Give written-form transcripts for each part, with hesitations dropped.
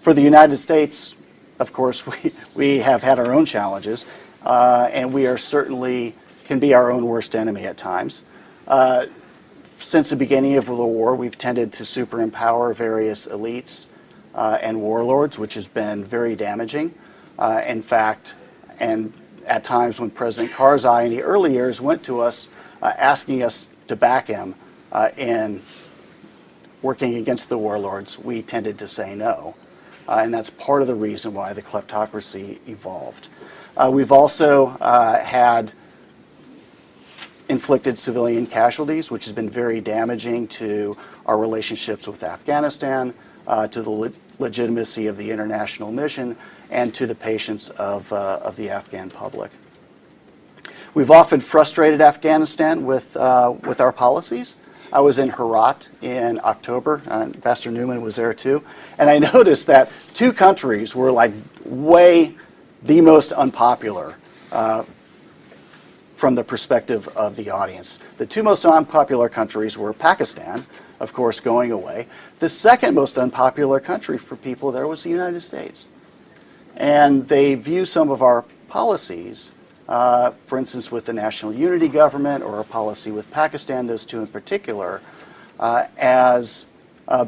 For the United States, of course, we have had our own challenges, and we are certainly can be our own worst enemy at times. Since the beginning of the war, we've tended to super-empower various elites and warlords, which has been very damaging. In fact, and at times when President Karzai in the early years went to us asking us to back him in working against the warlords, we tended to say no. And that's part of the reason why the kleptocracy evolved. We've also had inflicted civilian casualties, which has been very damaging to our relationships with Afghanistan, to the legitimacy of the international mission, and to the patience of the Afghan public. We've often frustrated Afghanistan with our policies. I was in Herat in October, and Ambassador Newman was there too, and I noticed that two countries were like way the most unpopular from the perspective of the audience. The two most unpopular countries were Pakistan, of course, going away. The second most unpopular country for people there was the United States. And they view some of our policies, for instance, with the National Unity Government or a policy with Pakistan, those two in particular, as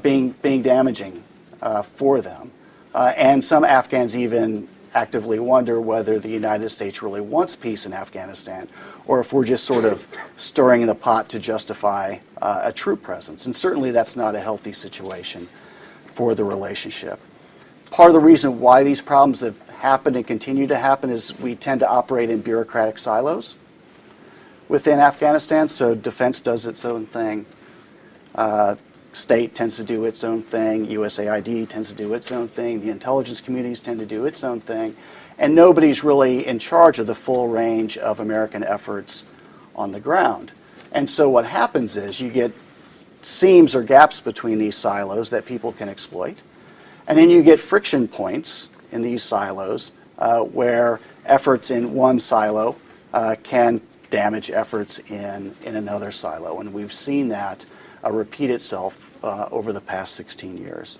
being damaging for them. And some Afghans even actively wonder whether the United States really wants peace in Afghanistan, or if we're just sort of stirring the pot to justify a troop presence. And certainly that's not a healthy situation for the relationship. Part of the reason why these problems have happened and continue to happen is we tend to operate in bureaucratic silos within Afghanistan. So defense does its own thing. State tends to do its own thing. USAID tends to do its own thing. The intelligence communities tend to do its own thing. And nobody's really in charge of the full range of American efforts on the ground. And so what happens is you get seams or gaps between these silos that people can exploit. And then you get friction points in these silos where efforts in one silo can damage efforts in another silo. And we've seen that repeat itself over the past 16 years.